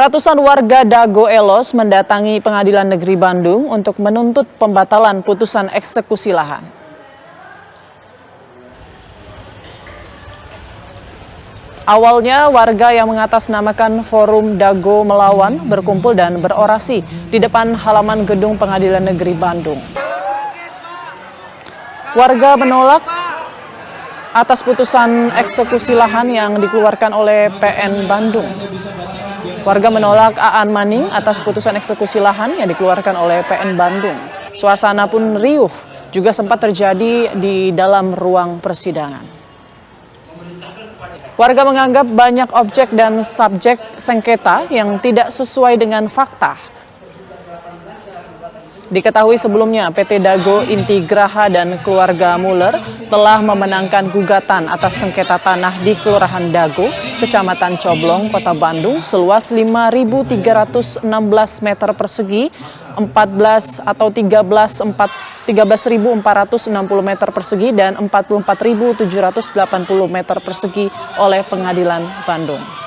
Ratusan warga Dago Elos mendatangi Pengadilan Negeri Bandung untuk menuntut pembatalan putusan eksekusi lahan. Awalnya warga yang mengatasnamakan Forum Dago Melawan berkumpul dan berorasi di depan halaman gedung Pengadilan Negeri Bandung. Warga menolak atas putusan eksekusi lahan yang dikeluarkan oleh PN Bandung. Warga menolak Aan Maning atas putusan eksekusi lahan yang dikeluarkan oleh PN Bandung. Suasana pun riuh juga sempat terjadi di dalam ruang persidangan. Warga menganggap banyak objek dan subjek sengketa yang tidak sesuai dengan fakta. Diketahui sebelumnya PT Dago Inti Graha dan keluarga Muller telah memenangkan gugatan atas sengketa tanah di Kelurahan Dago, Kecamatan Coblong, Kota Bandung seluas 5.316 meter persegi, 13.460 meter persegi dan 44.780 meter persegi oleh Pengadilan Bandung.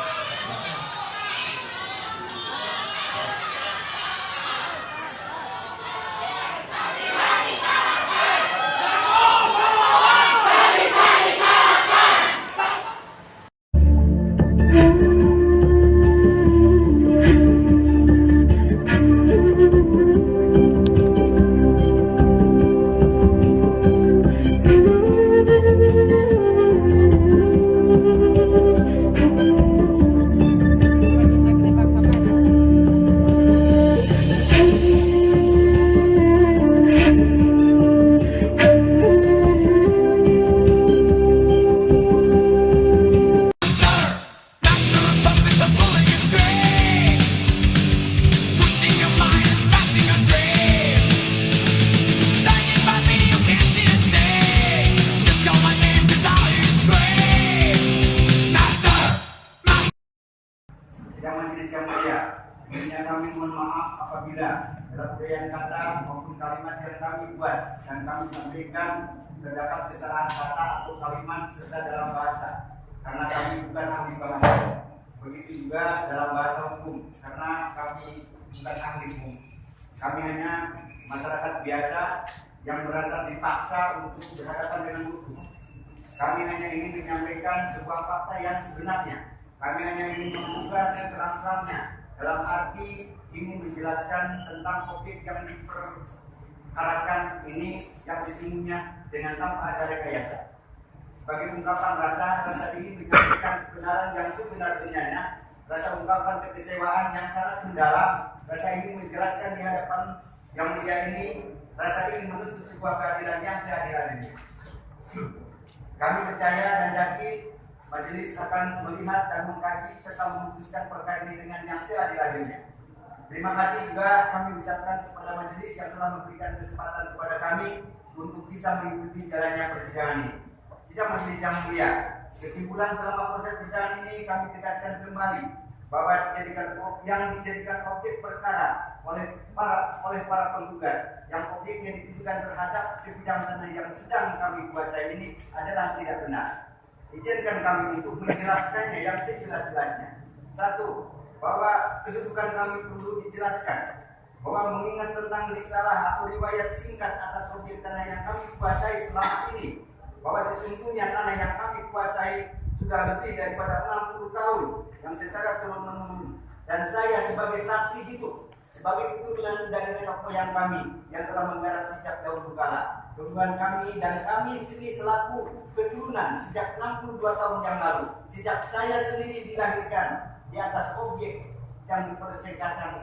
Majelis yang mulia, kami mohon maaf apabila dalam uraian kata maupun kalimat yang kami buat dan kami sampaikan terdapat kesalahan kata atau kalimat serta dalam bahasa, karena kami bukan ahli bahasa. Begitu juga dalam bahasa hukum, karena kami bukan ahli hukum. Kami hanya masyarakat biasa yang merasa dipaksa untuk berhadapan dengan hukum. Kami hanya ingin menyampaikan sebuah fakta yang sebenarnya. Kami hanya ingin membuka seterang-terangnya dalam arti ingin menjelaskan tentang topik yang diperkarakan ini yang sesungguhnya dengan tanpa ada rekayasa. Sebagai ungkapan rasa ini menyampaikan kebenaran yang sebenar-benarnya, rasa ungkapan kekecewaan yang sangat mendalam, rasa ingin menjelaskan di hadapan yang mulia ini, rasa ingin menuntut sebuah keadilan yang seadil-adilnya. Kami percaya dan yakin majelis akan melihat dan mengkaji serta memutuskan perkara ini dengan yang seadil-adilnya. Terima kasih juga kami ucapkan kepada majelis yang telah memberikan kesempatan kepada kami untuk bisa mengikuti jalannya persidangan ini. Tidak majelis yang mulia, kesimpulan selama proses persidangan ini kami tegaskan kembali bahwa yang dijadikan objek perkara oleh para penggugat, yang objeknya ditujukan terhadap sebidang tanah yang sedang kami kuasai ini adalah tidak benar. Izinkan kami untuk menjelaskannya yang sejelas-jelasnya. Satu, bahwa kedudukan kami perlu dijelaskan, bahwa mengingat tentang risalah atau riwayat singkat atas objek tanah yang kami kuasai selama ini, bahwa sesungguhnya tanah yang kami kuasai sudah lebih daripada 60 tahun yang secara turun-menurun, dan saya sebagai saksi hidup, sebagai keturunan dari nenek moyang kami yang telah menggarap sejak dahulu kala. Hubungan kami dan kami sendiri selaku keturunan sejak 62 tahun yang lalu, sejak saya sendiri dilahirkan di atas objek yang dipersengketakan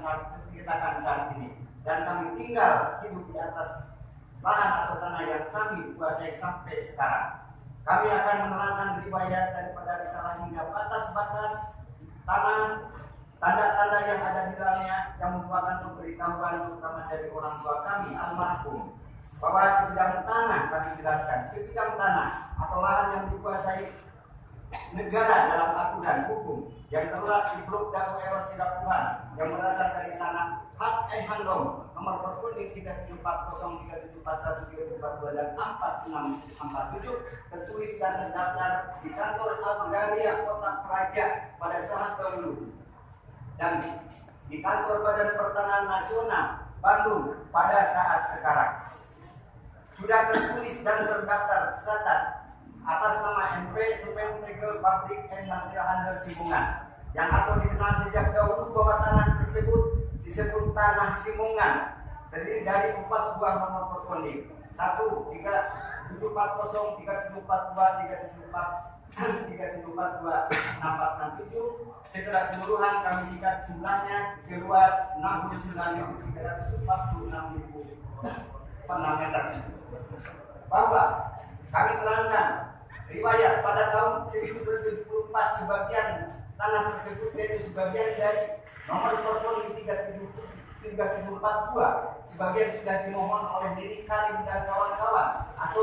saat ini, dan kami tinggal hidup di atas lahan atau tanah yang kami kuasai sampai sekarang. Kami akan menerangkan riwayat daripada risalah hingga batas-batas tanah, tanda-tanda yang ada di dalamnya yang merupakan pemberitahuan terutama dari orang tua kami almarhum, bahwa sebidang tanah kami jelaskan, sebidang tanah atau lahan yang dikuasai negara dalam aturan hukum yang terletak di Blok Dago Elos Cidapuhan yang berasal dari tanah hak Handong nomor perkuning 37403741342 dan 4647 tertulis dan terdaftar di kantor Agraria Kota Praja pada saat dahulu. dan di kantor Badan Pertanahan Nasional Bandung pada saat sekarang. Sudah tertulis dan terdaftar tercatat atas nama NP Semen Tegel Pabrik and Material Handel Simungan, yang atau dikenal sejak dahulu bahwa tanah tersebut disebut tanah Simungan, terdiri dari 4 buah nomor perponding: 1, 3, 740, 3742, 374, 3742, 6467. Secara keseluruhan kami singkat jumlahnya seluas 69.346 meter. Bahwa kami terangkan riwayat pada tahun 1974 sebagian tanah tersebut yaitu sebagian dari nomor perponding 3742 sebagian sudah dimohon oleh Nini Karim dan kawan-kawan atau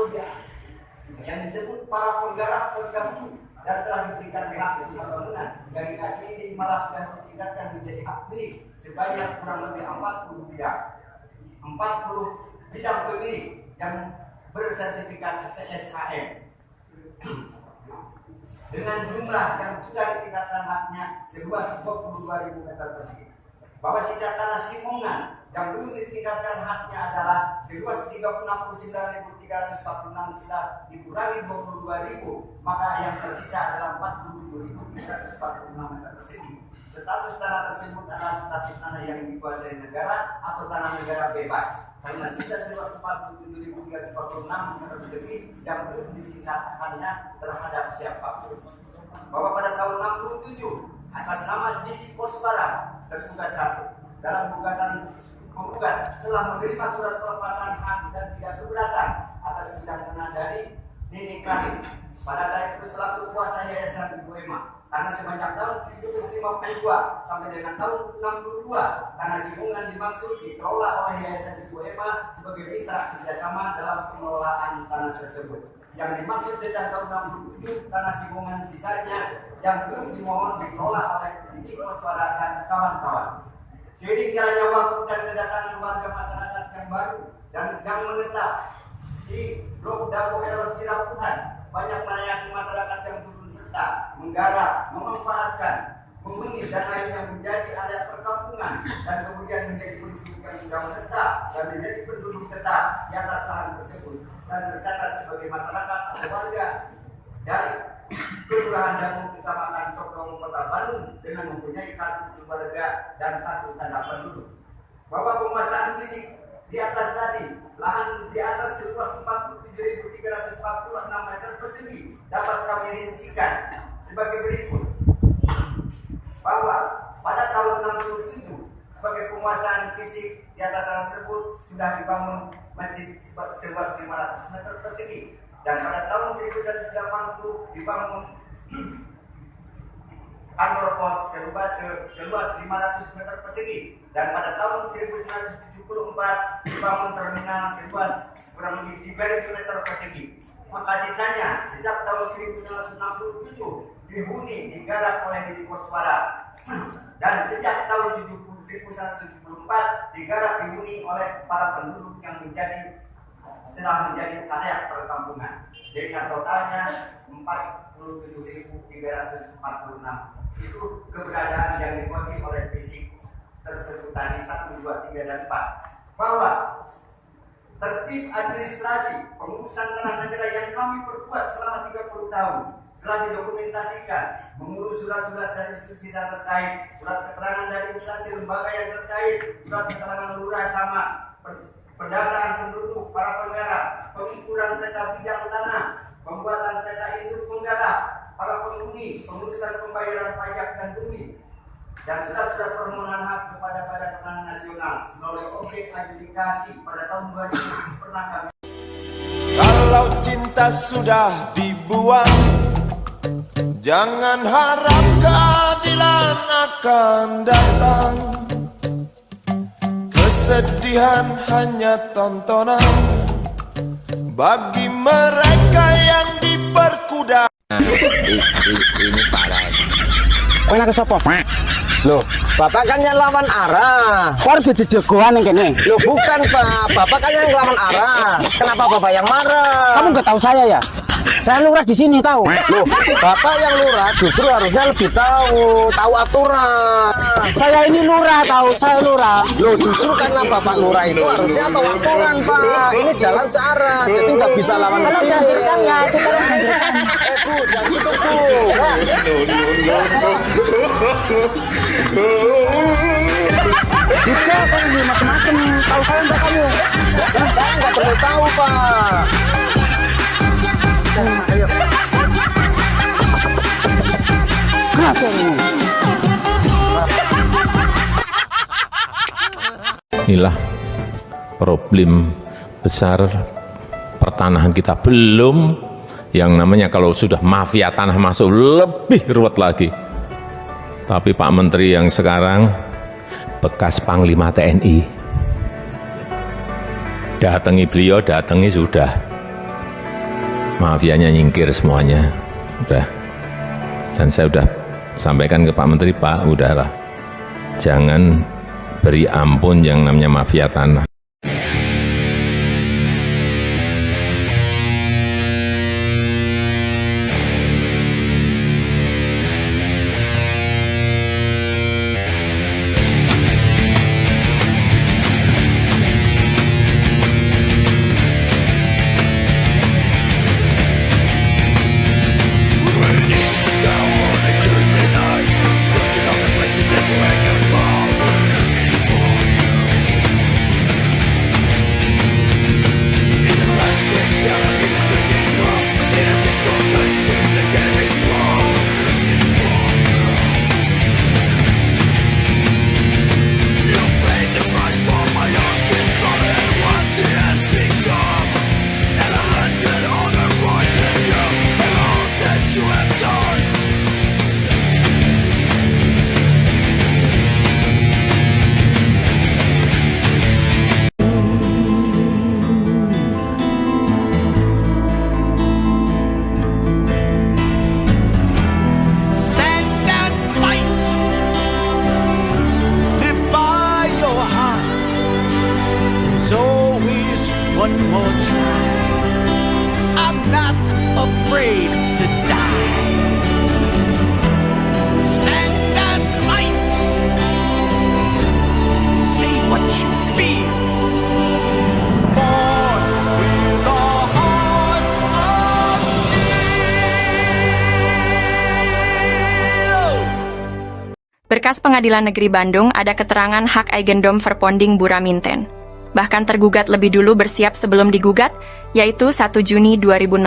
yang disebut para penggarap terdahulu dan telah diberikan hak bangunan. Dari kasih ini malah sudah ditingkatkan menjadi hak milik sebanyak kurang lebih 40 bidang pemilik yang bersertifikat CSHM dengan jumlah yang sudah ditingkatkan haknya seluas 22.000 meter persegi. Bahwa sisa tanah Simungan yang belum ditingkatkan haknya adalah seluas 39.346 setelah dikurangi 22.000, maka yang tersisa adalah 47.346 meter persegi. Status tanah tersebut adalah status tanah yang dikuasai negara atau tanah negara bebas, karena sisa seluas 47.346 meter persegi yang belum ditingkatkannya terhadap siapapun. Bahwa pada tahun 67 atas nama Didi Koswara tergugat 1 dalam gugatan penggugat telah menerima surat pelepasan hak dan tidak keberatan atas bidang tanah dari Nini Karim pada saat itu selaku kuasa Yayasan Ibu Ema, karena semenjak tahun 1952 sampai dengan tahun 62 tanah Simungan dimaksud dikelola oleh Yayasan Ibu Ema sebagai mitra kerjasama dalam pengelolaan tanah tersebut. Yang dimaksud sejak tahun 67 tanah Simungan sisanya yang belum dimohon dikelola oleh Didi Koswara dan kawan-kawan. Seiring jalannya waktu dan kedatangan warga masyarakat yang baru dan yang menetap di Blok Dago Eros Sirapuhan, banyak melayani masyarakat yang turun serta menggarap, memanfaatkan, menghuni dan akhirnya menjadi area perkampungan dan kemudian menjadi penduduk yang sudah menetap dan menjadi penduduk tetap di atas lahan tersebut dan tercatat sebagai masyarakat atau warga dari Kelurahan Dago, Kecamatan Cokdong, Kota Bandung dengan mempunyai kartu keluarga dan kartu tanda penduduk. Bahwa penguasaan fisik di atas tadi, lahan di atas seluas 47.346 meter persegi dapat kami rincikan sebagai berikut. Bahwa pada tahun 67 sebagai penguasaan fisik di atas tanah tersebut sudah dibangun masjid seluas 500 meter persegi, dan pada tahun 1980 dibangun kantor pos seluas 500 meter persegi, dan pada tahun 1974 dibangun terminal seluas kurang lebih 3.000 meter persegi. Maka sisanya sejak tahun 1967 dihuni digarap oleh Didi Koswara dan sejak tahun 1974 digarap dihuni oleh para penduduk yang setelah menjadi area perkampungan, sehingga totalnya 47.346. Itu keberadaan yang dikuasai oleh fisik tersebut tadi 1, 2, 3, dan 4. Bahwa tertib administrasi pengurusan tanah negara yang kami perbuat selama 30 tahun telah didokumentasikan, mengurus surat-surat dari institusi terkait, surat keterangan dari instansi lembaga yang terkait, surat keterangan lurah camat, pendataan penduduk, para penggarap, pengukuran peta bidang tanah, pembuatan peta induk penggarap, para penghuni, pengurusan pembayaran pajak dan bumi, dan surat-surat permohonan hak kepada Badan Pertanahan Nasional melalui objek adjudikasi pada tahun 2000 pernah kami. Kalau cinta sudah dibuang, jangan harap keadilan akan datang. Kesedihan hanya tontonan bagi mereka yang diperkuda. Ini parah. Kowe nak sapa? Loh, Bapak kan yang lawan arah. Kok harus dijegoan yang kene? Loh, bukan Pak, Bapak kan yang lawan arah. Kenapa Bapak yang marah? Kamu nggak tahu saya ya? Saya lurah di sini tahu. Loh, Bapak yang lurah justru harusnya lebih tahu aturan. Saya ini lurah tahu, saya lurah. Loh justru karena Bapak Lurah itu harusnya tahu aturan Pak. Ini jalan searah, jadi nggak bisa lawan Kalau sini. jangkirkan ya, itu kalau jangkirkan. Bu, jangan gitu Bu. Bisa kan ini macam-macam. Tahu saya enggak kamu? Saya nggak perlu tahu Pak. Ayo. Kenapa ini? Inilah problem besar pertanahan kita, belum yang namanya kalau sudah mafia tanah masuk lebih ruwet lagi. Tapi Pak Menteri yang sekarang bekas Panglima TNI, datangi beliau, datangi sudah, mafianya nyingkir semuanya, udah. Dan saya udah sampaikan ke Pak Menteri, Pak, udahlah, jangan beri ampun yang namanya mafia tanah. one more try. I'm not afraid to die. Stand and fight. Say what you feel. Born with a heart of steel. Berkas Pengadilan Negeri Bandung ada keterangan hak Eigendom Verponding Buraminten. Bahkan tergugat lebih dulu bersiap sebelum digugat, yaitu 1 Juni 2016.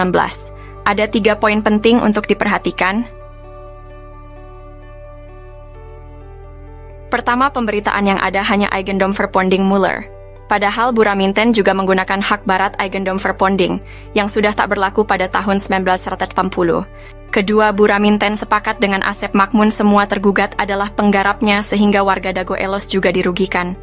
Ada 3 poin penting untuk diperhatikan. Pertama, pemberitaan yang ada hanya Eigendom Verponding Muller. Padahal Buraminten juga menggunakan hak barat Eigendom Verponding, yang sudah tak berlaku pada tahun 1980. Kedua, Buraminten sepakat dengan Asep Makmun semua tergugat adalah penggarapnya sehingga warga Dago Elos juga dirugikan.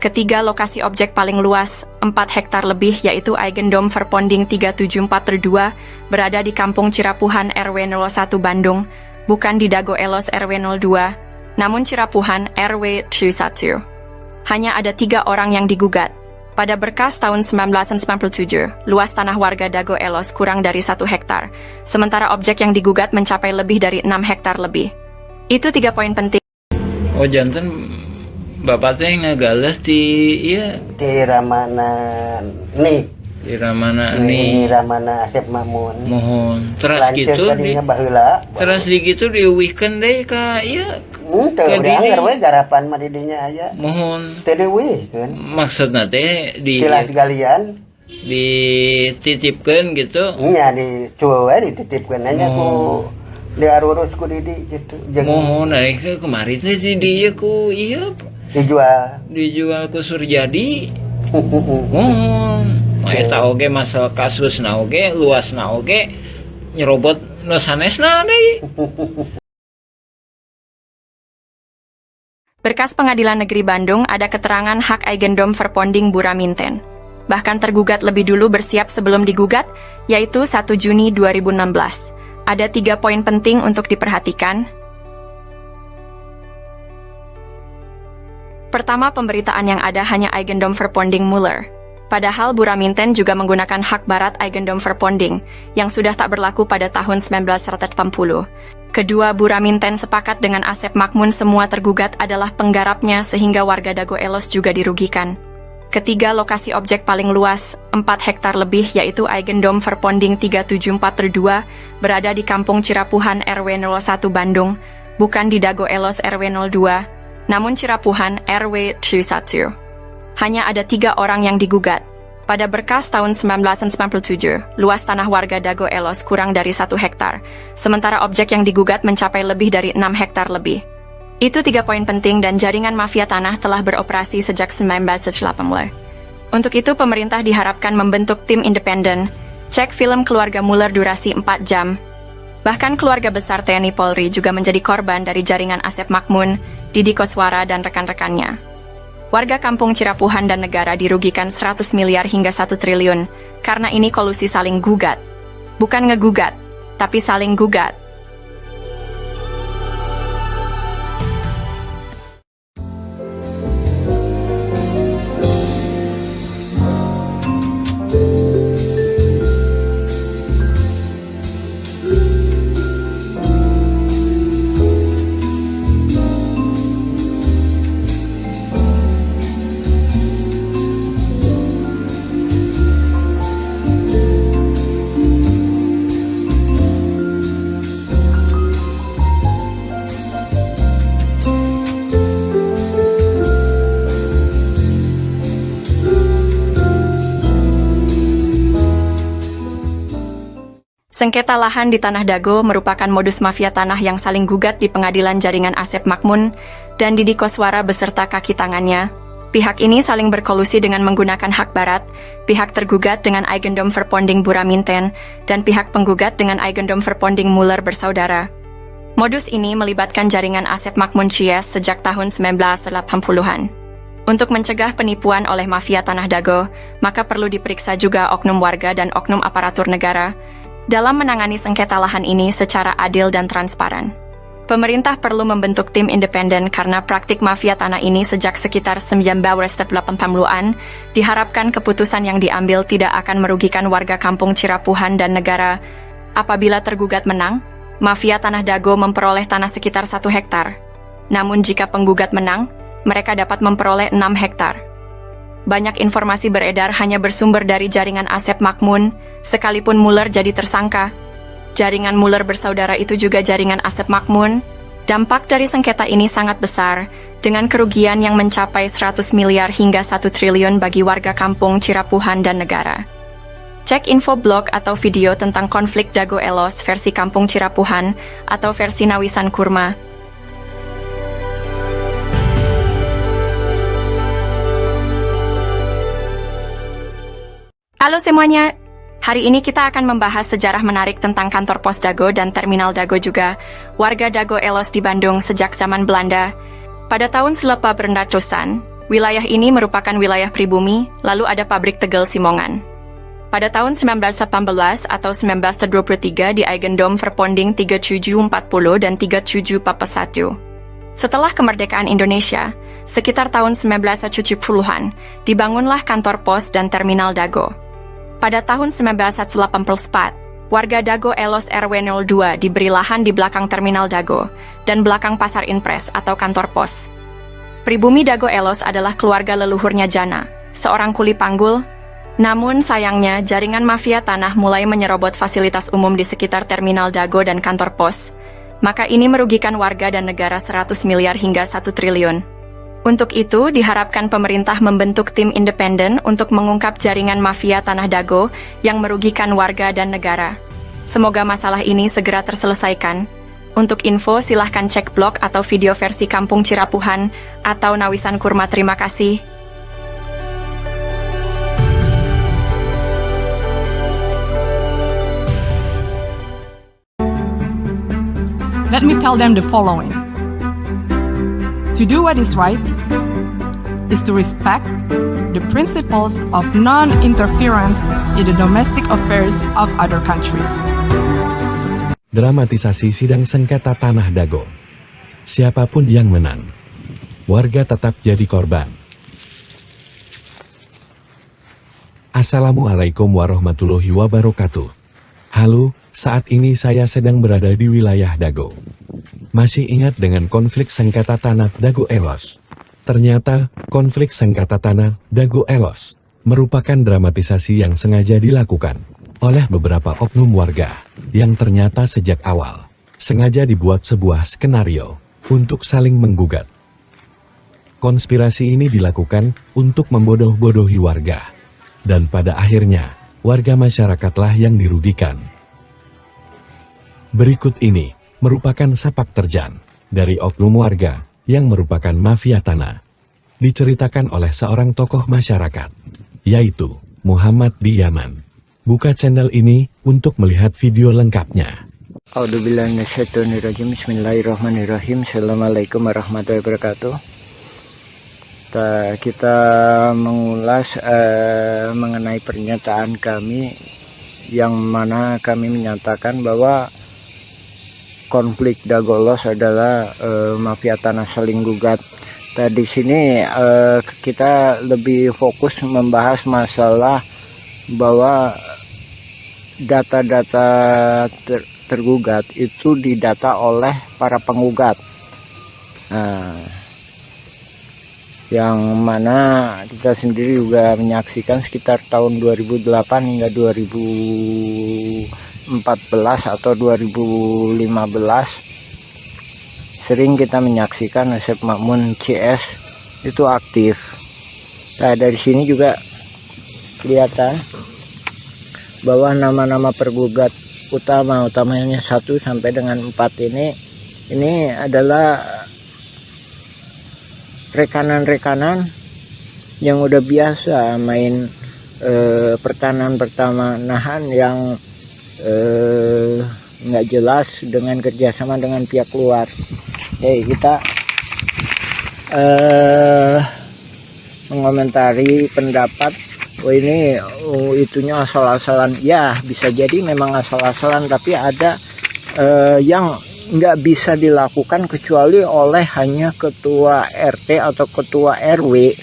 Ketiga, lokasi objek paling luas, 4 hektar lebih, yaitu Eigendom Verponding 374/2, berada di Kampung Cirapuhan RW 01 Bandung, bukan di Dago Elos RW 02, namun Cirapuhan RW 1. Hanya ada 3 orang yang digugat. Pada berkas tahun 1997, luas tanah warga Dago Elos kurang dari 1 hektar, sementara objek yang digugat mencapai lebih dari 6 hektar lebih. Itu 3 poin penting. Oh, jantan Bapak teh ngagales di iya Di Ramana nih. di Ramana Di nih. Ramana Asep Mamun. Mohon teras Lanceuk gitu di tadinya baheula. teras di gitu diuwihkeun deui ka iya Teu ke urang didi. we garapan mah didinya aya. Mohon Teu dieuwihkeun. maksudna teh di Tilas galian. dititipkeun gitu. Nya dicueul we dititipkeun nya ku diarurus ku didi gitu. Mohon ke kemarin teh di dieu ku iya dijual. ku Surjadi. Mohon eta oge masalah kasusna oge luasna oge nyerobot nu sanesna deui. Berkas Pengadilan Negeri Bandung ada keterangan hak Eigendom Verponding Buraminten. Bahkan tergugat lebih dulu bersiap sebelum digugat, yaitu 1 Juni 2016. Ada 3 poin penting untuk diperhatikan. Pertama, pemberitaan yang ada hanya Eigendom Verponding Muller. Padahal Buraminten juga menggunakan hak barat Eigendom Verponding yang sudah tak berlaku pada tahun 1980. Kedua Buraminten sepakat dengan Asep Makmun semua tergugat adalah penggarapnya sehingga warga Dago Elos juga dirugikan. Ketiga lokasi objek paling luas, 4 hektar lebih yaitu Eigendom Verponding 3742 berada di Kampung Cirapuhan RW 01 Bandung, bukan di Dago Elos RW 02, namun Cirapuhan RW 21. Hanya ada 3 orang yang digugat. Pada berkas tahun 1997, luas tanah warga Dago Elos kurang dari 1 hektar, sementara objek yang digugat mencapai lebih dari 6 hektar lebih. Itu 3 poin penting dan jaringan mafia tanah telah beroperasi sejak 1980. Untuk itu pemerintah diharapkan membentuk tim independen, cek film keluarga Muller durasi 4 jam. Bahkan keluarga besar TNI Polri juga menjadi korban dari jaringan Asep Makmun, Didi Koswara dan rekan-rekannya. Warga kampung Cirapuhan dan negara dirugikan 100 miliar hingga 1 triliun, karena ini kolusi saling gugat. Bukan ngegugat, tapi saling gugat. Sengketa lahan di Tanah Dago merupakan modus mafia tanah yang saling gugat di pengadilan jaringan Asep Makmun dan Didi Koswara beserta kaki tangannya. Pihak ini saling berkolusi dengan menggunakan hak barat, pihak tergugat dengan Eigendom Verponding Buraminten, dan pihak penggugat dengan Eigendom Verponding Muller bersaudara. Modus ini melibatkan jaringan Asep Makmun Cies sejak tahun 1980-an. Untuk mencegah penipuan oleh mafia Tanah Dago, maka perlu diperiksa juga oknum warga dan oknum aparatur negara dalam menangani sengketa lahan ini secara adil dan transparan. Pemerintah perlu membentuk tim independen karena praktik mafia tanah ini sejak sekitar 1980-an, diharapkan keputusan yang diambil tidak akan merugikan warga kampung Cirapuhan dan negara. Apabila tergugat menang, mafia Tanah Dago memperoleh tanah sekitar 1 hektar. Namun jika penggugat menang, mereka dapat memperoleh 6 hektar. Banyak informasi beredar hanya bersumber dari jaringan Asep Makmun, sekalipun Muller jadi tersangka. Jaringan Muller bersaudara itu juga jaringan Asep Makmun. Dampak dari sengketa ini sangat besar, dengan kerugian yang mencapai 100 miliar hingga 1 triliun bagi warga kampung Cirapuhan dan negara. Cek info blog atau video tentang konflik Dago Elos versi kampung Cirapuhan atau versi Nawisan Kurma. Halo semuanya, hari ini kita akan membahas sejarah menarik tentang kantor pos Dago dan terminal Dago juga, warga Dago Elos di Bandung sejak zaman Belanda. Pada tahun 1800-an, wilayah ini merupakan wilayah pribumi, lalu ada pabrik tegel Simongan. Pada tahun 1918 atau 1923 di Eigendom Verponding 3740 dan 3741. Setelah kemerdekaan Indonesia, sekitar tahun 1970-an, dibangunlah kantor pos dan terminal Dago. Pada tahun 1984, warga Dago Elos RW 02 diberi lahan di belakang terminal Dago dan belakang pasar Inpres atau kantor pos. Pribumi Dago Elos adalah keluarga leluhurnya Jana, seorang kuli panggul. Namun sayangnya jaringan mafia tanah mulai menyerobot fasilitas umum di sekitar terminal Dago dan kantor pos. Maka ini merugikan warga dan negara 100 miliar hingga 1 triliun. Untuk itu, diharapkan pemerintah membentuk tim independen untuk mengungkap jaringan mafia Tanah Dago yang merugikan warga dan negara. Semoga masalah ini segera terselesaikan. Untuk info, silahkan cek blog atau video versi Kampung Cirapuhan atau Nawisan Kurma. Terima kasih. Let me tell them the following. To do what is right is to respect the principles of non-interference in the domestic affairs of other countries. Dramatisasi sidang sengketa Tanah Dago. Siapapun yang menang, warga tetap jadi korban. Assalamualaikum warahmatullahi wabarakatuh. Halo, saat ini saya sedang berada di wilayah Dago. Masih ingat dengan konflik sengketa tanah Dago Elos? Ternyata, konflik sengketa tanah Dago Elos merupakan dramatisasi yang sengaja dilakukan oleh beberapa oknum warga yang ternyata sejak awal sengaja dibuat sebuah skenario untuk saling menggugat. Konspirasi ini dilakukan untuk membodoh-bodohi warga, dan pada akhirnya warga masyarakatlah yang dirugikan. Berikut ini merupakan sepak terjang dari oknum warga yang merupakan mafia tanah. Diceritakan oleh seorang tokoh masyarakat, yaitu Muhammad di Yaman. Buka channel ini untuk melihat video lengkapnya. A'udzubillahiminasyaitonirrajim. Bismillahirrahmanirrahim. Assalamualaikum warahmatullahi wabarakatuh. Kita mengulas mengenai pernyataan kami yang mana kami menyatakan bahwa konflik Dago Elos adalah mafia tanah saling gugat. Di sini kita lebih fokus membahas masalah bahwa data-data tergugat itu didata oleh para penggugat. Yang mana kita sendiri juga menyaksikan sekitar tahun 2008 hingga 2014 atau 2015 sering kita menyaksikan Asep Makmun CS itu aktif. Nah, dari sini juga kelihatan bahwa nama-nama pergugat utamanya 1 sampai dengan 4 ini adalah rekanan-rekanan yang udah biasa main pertanahan yang nggak jelas dengan kerjasama dengan pihak luar. Kita mengomentari pendapat ini itunya asal-asalan. Ya, bisa jadi memang asal-asalan, tapi ada yang nggak bisa dilakukan kecuali oleh hanya ketua RT atau ketua RW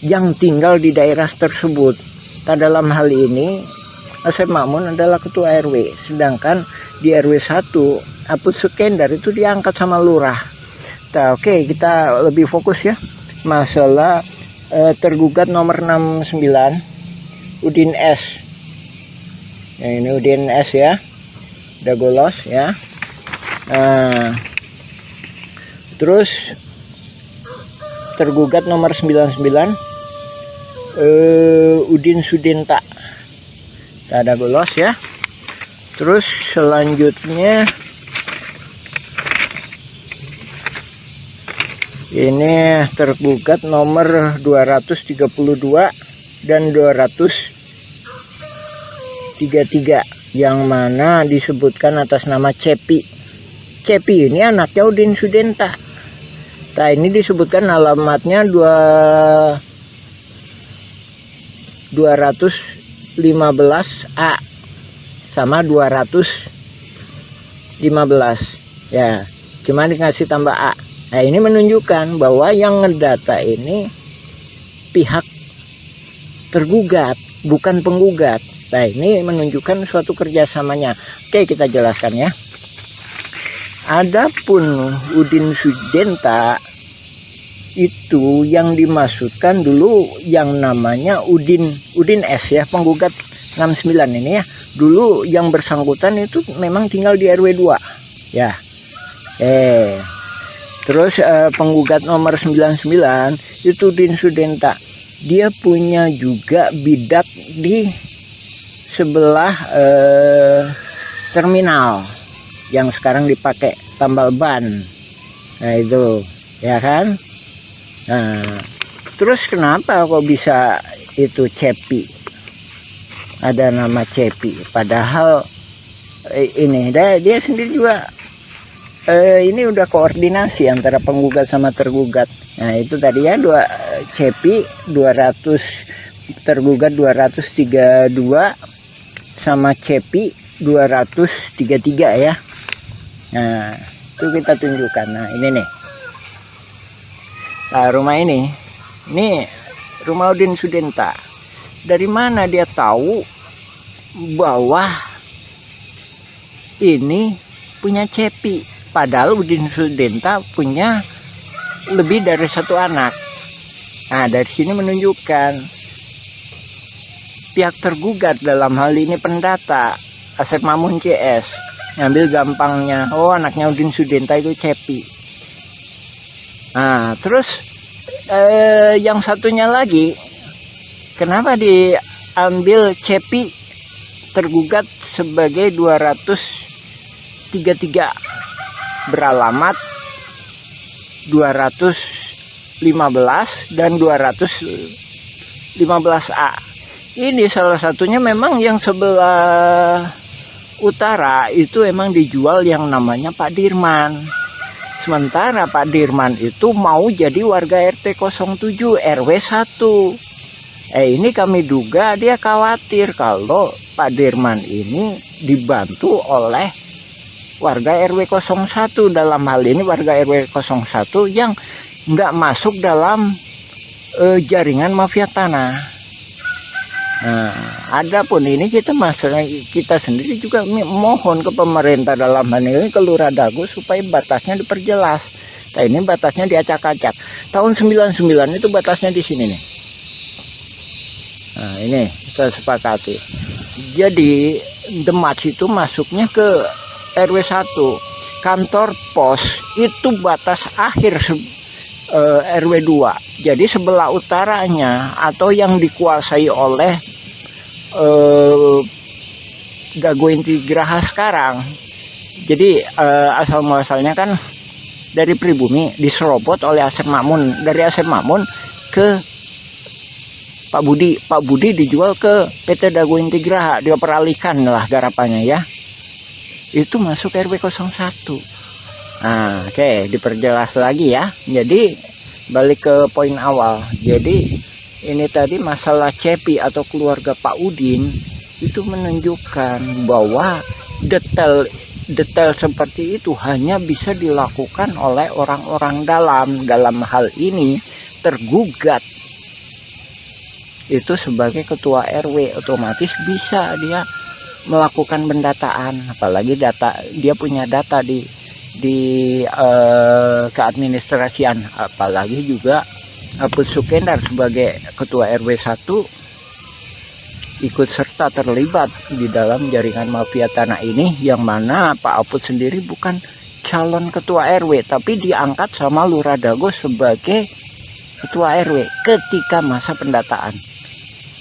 yang tinggal di daerah tersebut. Dalam hal ini Asep Makmun adalah ketua RW, sedangkan di RW 1 Apus Sukendar itu diangkat sama lurah. Oke, kita lebih fokus ya masalah tergugat nomor 69 Udin S. Nah, ini Udin S ya, Dago Elos ya. Terus tergugat nomor 99 Udin Sudinta, Dago Elos ya. Terus selanjutnya ini tergugat nomor 232 dan 233 yang mana disebutkan atas nama Cepi. Cepi ini anaknya Udin Sudinta. Nah, ini disebutkan alamatnya 215A sama 215 ya, cuma dikasih tambah A. Nah, ini menunjukkan bahwa yang ngedata ini pihak tergugat, bukan penggugat. Nah, ini menunjukkan suatu kerjasamanya. Oke, kita jelaskan ya. Adapun Udin Sudinta itu yang dimaksudkan dulu yang namanya Udin S ya, penggugat 69 ini ya. Dulu yang bersangkutan itu memang tinggal di RW 2 ya. Terus penggugat nomor 99 itu Udin Sudinta. Dia punya juga bidak di sebelah terminal yang sekarang dipakai tambal ban. Nah, itu ya kan. Nah, terus kenapa kok bisa itu Cepi, ada nama Cepi, padahal ini dia sendiri juga ini udah koordinasi antara penggugat sama tergugat. Nah, itu tadi ya, Cepi 200 tergugat 232 sama Cepi 233 ya. Nah, itu kita tunjukkan. Nah, ini nih. Nah, rumah ini rumah Udin Sudinta. Dari mana dia tahu bahwa ini punya Cepi? Padahal Udin Sudenta punya lebih dari satu anak. Nah, dari sini menunjukkan pihak tergugat dalam hal ini pendata Asep Mamun CS ngambil gampangnya, oh anaknya Udin Sudenta itu Cepi. Nah, terus yang satunya lagi, kenapa diambil Cepi tergugat sebagai 233 beralamat 215 dan 215A. Ini salah satunya memang yang sebelah utara itu emang dijual yang namanya Pak Dirman. Sementara Pak Dirman itu mau jadi warga RT 07 RW 1. Ini kami duga dia khawatir kalau Pak Dirman ini dibantu oleh warga RW 01, dalam hal ini warga RW 01 yang nggak masuk dalam jaringan mafia tanah. Nah, adapun ini kita sendiri juga mohon ke pemerintah dalam hal ini ke Lurah Dago supaya batasnya diperjelas. Nah, ini batasnya diacak-acak. Tahun 99 itu batasnya di sini nih. Nah, ini kita sepakati. Jadi Demak itu masuknya ke RW 1. Kantor pos itu batas akhir RW 2. Jadi sebelah utaranya atau yang dikuasai oleh Dago Inti Graha sekarang. Jadi asal muasalnya kan dari pribumi diserobot oleh Asep Mamun, dari Asep Mamun ke Pak Budi. Pak Budi dijual ke PT Dago Inti Graha, dia peralihkan lah garapannya ya. Itu masuk RW 01. Nah, oke, diperjelas lagi ya. Jadi balik ke poin awal. Jadi ini tadi masalah Cepi atau keluarga Pak Udin itu menunjukkan bahwa detail seperti itu hanya bisa dilakukan oleh orang-orang dalam hal ini tergugat itu sebagai ketua RW, otomatis bisa dia melakukan pendataan, apalagi dia punya data di keadministrasian, apalagi juga Apus Sukendar sebagai ketua RW 1 ikut serta terlibat di dalam jaringan mafia tanah ini, yang mana Pak Apus sendiri bukan calon ketua RW tapi diangkat sama Lurah Dago sebagai ketua RW ketika masa pendataan.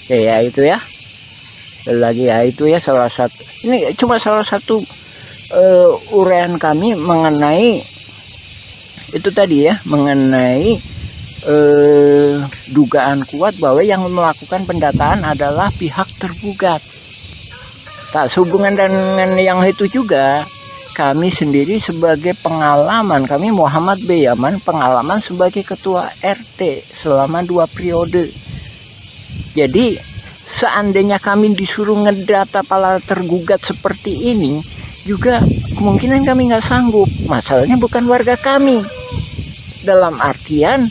Oke ya, itu ya. Lagi ya, itu ya salah satu, ini cuma salah satu uraian kami mengenai itu tadi ya, mengenai dugaan kuat bahwa yang melakukan pendataan adalah pihak tergugat. Tak sehubungan dengan yang itu juga, kami sendiri sebagai pengalaman, kami Muhammad B. Yaman, pengalaman sebagai ketua RT selama 2 periode. Jadi seandainya kami disuruh ngedata para tergugat seperti ini, juga kemungkinan kami nggak sanggup. Masalahnya bukan warga kami. Dalam artian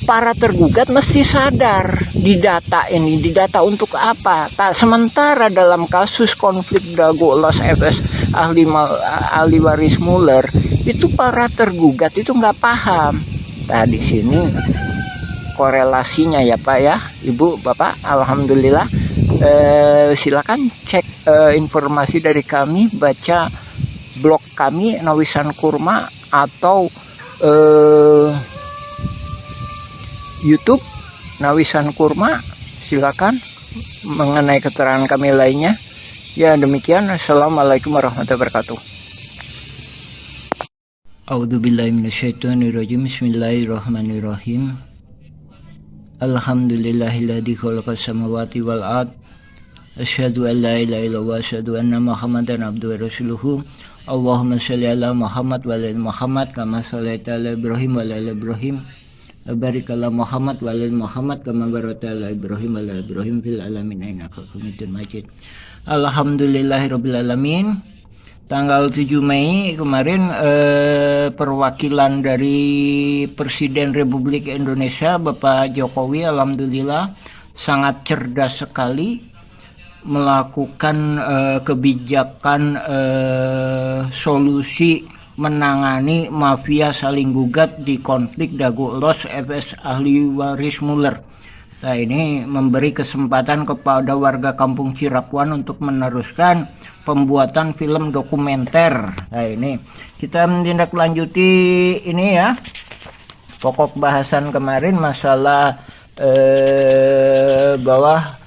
para tergugat mesti sadar didata ini, didata untuk apa. Tak sementara dalam kasus konflik Dago Los FS ahli waris Muller itu para tergugat itu nggak paham. Nah, di sini korelasinya ya Pak ya, Ibu, Bapak, alhamdulillah. Silakan cek informasi dari kami, baca blog kami Nawisan Kurma atau YouTube Nawisan Kurma, silakan mengenai keterangan kami lainnya. Ya demikian, assalamualaikum warahmatullahi wabarakatuh. A'udzubillahi minasyaitonirrajim. Bismillahirrahmanirrahim. Alhamdulillahilladzi khalaqas samawati wal ard. Asyhadu an la ilaha illallah wa asyhadu anna Muhammadan abduhu wa rasuluhu. Allahumma shalli ala Muhammad wa ala Muhammad kama shallaita ala Ibrahim wa ala Ibrahim. Barik ala Muhammad wa ala Muhammad kama barakta ala Ibrahim wa ala Ibrahim fil alamin innaka Hamidum Majid. Alhamdulillahirabbil alamin. Tanggal 7 Mei kemarin perwakilan dari Presiden Republik Indonesia Bapak Jokowi alhamdulillah sangat cerdas sekali melakukan kebijakan solusi menangani mafia saling gugat di konflik Dago Elos FS ahli waris Muller. Nah, ini memberi kesempatan kepada warga Kampung Cirapuan untuk meneruskan pembuatan film dokumenter. Nah, ini kita menindaklanjuti ini ya. Pokok bahasan kemarin masalah bahwa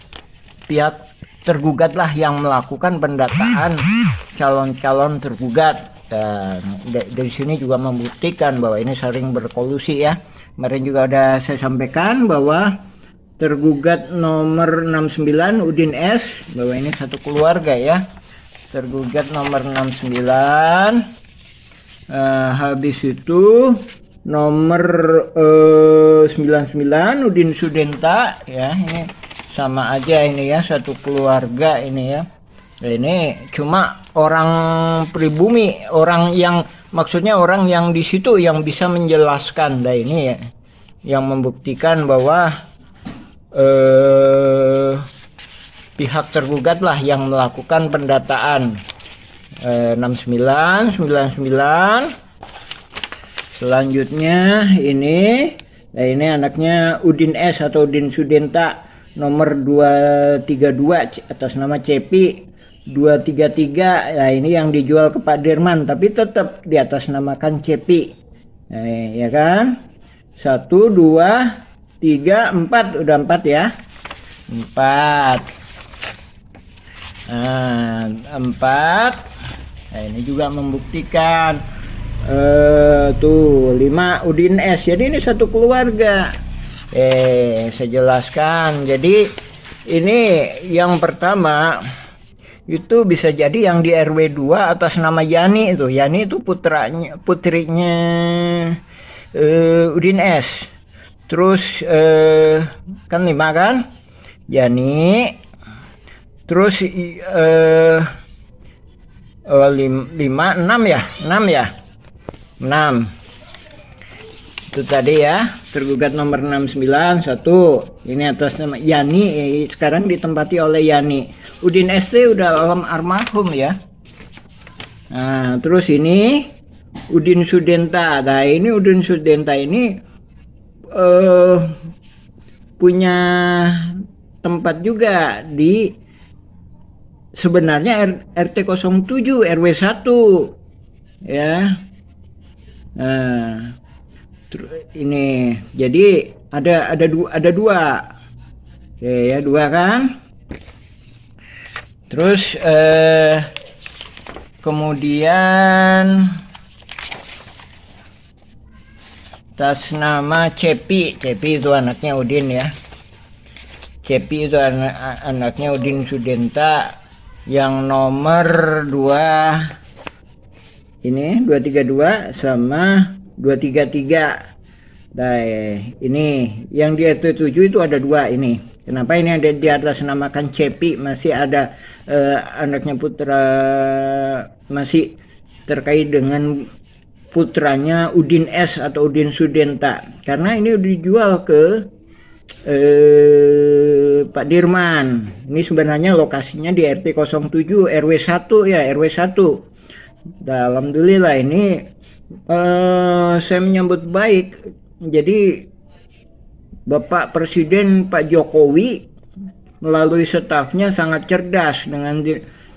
pihak tergugatlah yang melakukan pendataan calon-calon tergugat. Dan dari sini juga membuktikan bahwa ini sering berkolusi ya. Kemarin juga ada saya sampaikan bahwa tergugat nomor 69 Udin S, bahwa ini satu keluarga ya. Tergugat nomor 69, habis itu nomor 99 Udin Sudenta ya, ini sama aja ini ya, satu keluarga ini ya. Nah, ini cuma orang pribumi, orang yang maksudnya orang yang di situ yang bisa menjelaskan. Nah, ini ya yang membuktikan bahwa pihak tergugat lah yang melakukan pendataan. 69, 99. Selanjutnya ini, nah ini anaknya Udin S atau Udin Sudenta nomor 232 atas nama Cepi 233. Nah, ini yang dijual ke Pak Dirman tapi tetap di atas namakan Cepi. Nah, ya kan? 1 2 3 4, udah 4 ya. 4. Nah, 4. Nah, ini juga membuktikan tuh 5 Udin S. Jadi ini satu keluarga. Saya jelaskan. Jadi ini yang pertama itu bisa jadi yang di RW 2 atas nama Yani itu. Yani itu putrinya Udin S. Terus kan 5 kan? Yani. Terus 5 6 ya? 6 ya? 6. Itu tadi ya, tergugat nomor 69 1. Ini atas nama Yani, sekarang ditempati oleh Yani. Udin ST udah almarhum ya. Nah, terus ini Udin Sudenta. Nah, ini Udin Sudenta ini punya tempat juga di sebenarnya RT 07 RW 1 ya. Nah, ini jadi ada dua. Oke ya, 2 kan. Terus kemudian atas nama Cepi. Cepi itu anaknya Udin ya. Cepi itu anaknya Udin Sudenta yang nomor 2 ini 232 sama 233. Nah, ini yang di RT 7 itu ada 2 ini. Kenapa ini ada di atas namakan Cepi? Masih ada anaknya putra, masih terkait dengan putranya Udin S atau Udin Sudenta, karena ini dijual ke Pak Dirman. Ini sebenarnya lokasinya di RT 07 RW 1 ya, RW 1. Alhamdulillah ini saya menyambut baik. Jadi Bapak Presiden Pak Jokowi melalui stafnya sangat cerdas dengan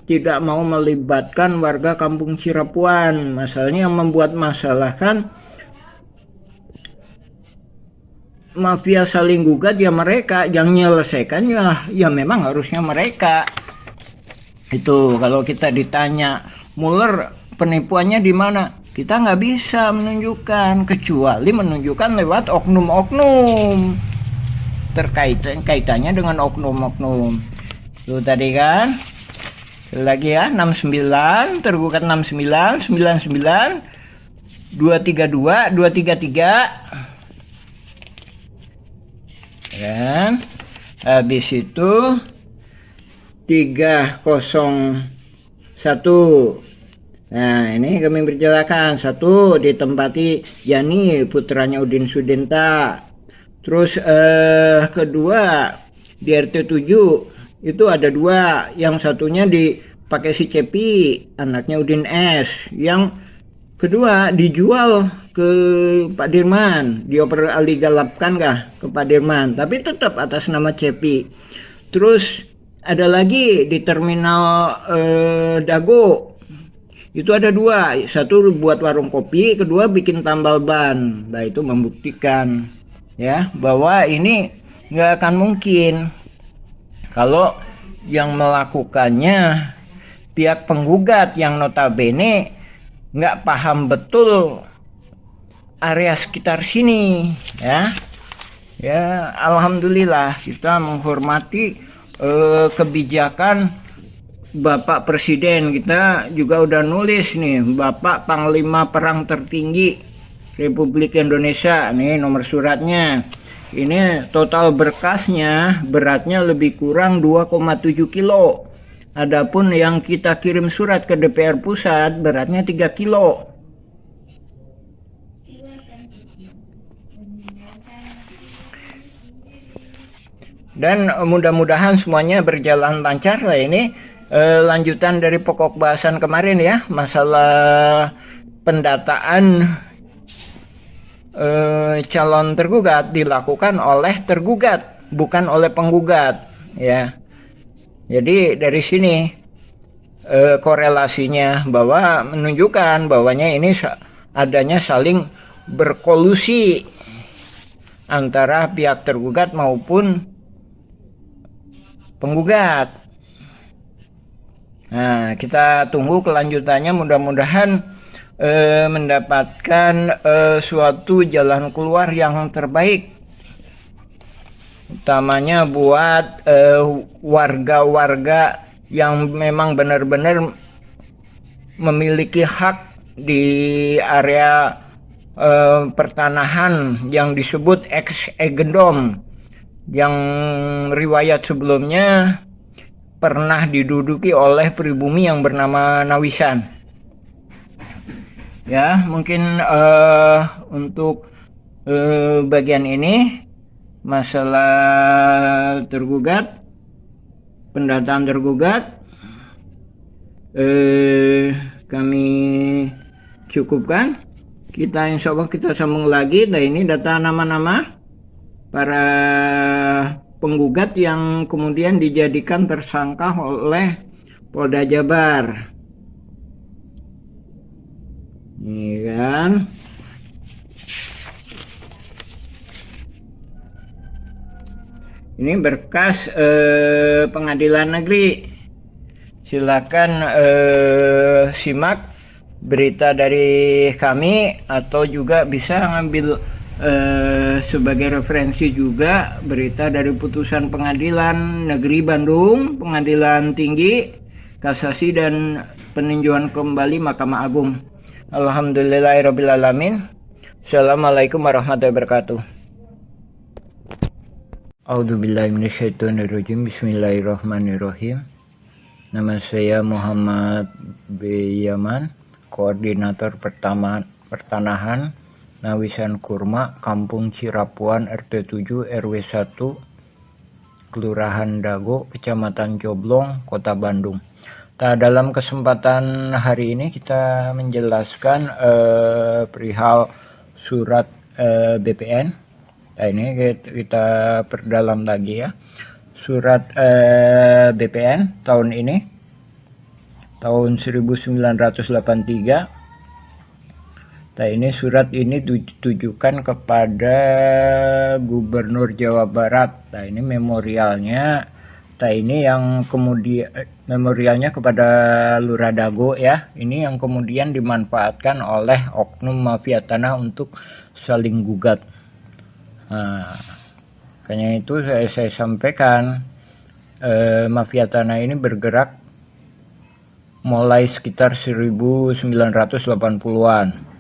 tidak mau melibatkan warga Kampung Cirapuan. Masalahnya yang membuat masalah kan mafia saling gugat ya mereka, yang menyelesaikan ya memang harusnya mereka. Itu kalau kita ditanya Muller penipuannya di mana, kita nggak bisa menunjukkan kecuali menunjukkan lewat oknum-oknum kaitannya dengan oknum-oknum. Itu tadi kan. Lagi ya, 69, tergugat 69, 99, 232, 233. Kan? Habis itu 301. Nah, ini kami berjelaskan. 1 ditempati Yani, putranya Udin Sudenta. Terus kedua di RT 7 itu ada 2, yang satunya dipakai si Cepi, anaknya Udin S, yang kedua dijual ke Pak Dirman, dioper aligalapkan ke Pak Dirman, tapi tetap atas nama Cepi. Terus ada lagi di terminal Dago, itu ada 2, satu buat warung kopi, kedua bikin tambal ban. Nah itu membuktikan ya bahwa ini nggak akan mungkin kalau yang melakukannya pihak penggugat yang notabene nggak paham betul area sekitar sini ya. Ya alhamdulillah kita menghormati kebijakan Bapak Presiden. Kita juga udah nulis nih, Bapak Panglima Perang Tertinggi Republik Indonesia, nih nomor suratnya. Ini total berkasnya beratnya lebih kurang 2,7 kilo. Adapun yang kita kirim surat ke DPR Pusat beratnya 3 kilo. Dan mudah-mudahan semuanya berjalan lancar lah. Ini lanjutan dari pokok bahasan kemarin ya, masalah pendataan calon tergugat dilakukan oleh tergugat, bukan oleh penggugat ya. Jadi dari sini korelasinya bahwa menunjukkan bahwanya ini adanya saling berkolusi antara pihak tergugat maupun penggugat. Nah, kita tunggu kelanjutannya, mudah-mudahan mendapatkan suatu jalan keluar yang terbaik, utamanya buat warga-warga yang memang benar-benar memiliki hak di area pertanahan yang disebut ex-agendom, yang riwayat sebelumnya pernah diduduki oleh pribumi yang bernama Nawisan. Ya, mungkin untuk bagian ini masalah tergugat, pendataan tergugat, kami cukupkan. Kita insya Allah kita sambung lagi. Nah ini data nama-nama para penggugat yang kemudian dijadikan tersangka oleh Polda Jabar. Ini kan. Ini berkas pengadilan negeri. Silakan simak berita dari kami, atau juga bisa ngambil sebagai referensi juga berita dari putusan pengadilan negeri Bandung, pengadilan tinggi, kasasi, dan peninjauan kembali Mahkamah Agung. Alhamdulillahirrabbilalamin. Assalamualaikum warahmatullahi wabarakatuh. A'udzubillahiminasyaitonirrajim. Bismillahirrahmanirrahim. Nama saya Muhammad B. Yaman, Koordinator Pertanahan Nawisan Kurma, Kampung Cirapuan, RT 7 RW 1, Kelurahan Dago, Kecamatan Coblong, Kota Bandung. Dalam kesempatan hari ini kita menjelaskan perihal surat BPN. Nah, ini kita perdalam lagi ya. Surat BPN tahun ini, tahun 1983. Nah ini surat ini ditujukan kepada Gubernur Jawa Barat. Nah ini memorialnya. Nah ini yang kemudian memorialnya kepada Lurah Dago ya. Ini yang kemudian dimanfaatkan oleh oknum mafia tanah untuk saling gugat. Nah, makanya itu saya sampaikan mafia tanah ini bergerak mulai sekitar 1980-an.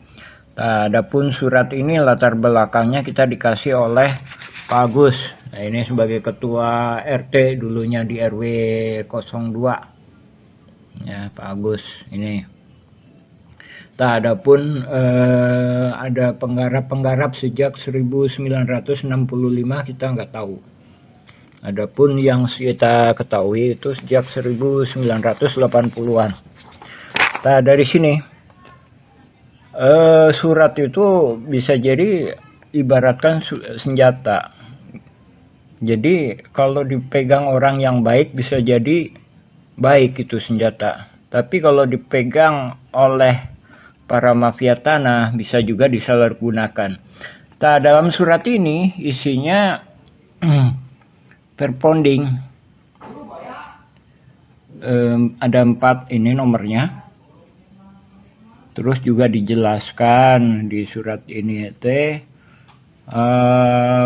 Nah, adapun surat ini latar belakangnya kita dikasih oleh Pak Agus. Nah, ini sebagai ketua RT dulunya di RW 02. Ya, Pak Agus ini. Nah, adapun ada penggarap-penggarap sejak 1965 kita nggak tahu. Adapun yang kita ketahui itu sejak 1980-an. Nah, dari sini surat itu bisa jadi ibaratkan senjata. Jadi kalau dipegang orang yang baik bisa jadi baik itu senjata. Tapi kalau dipegang oleh para mafia tanah bisa juga disalahgunakan. Nah, dalam surat ini isinya perponding. Ada 4 ini nomornya. Terus juga dijelaskan di surat ini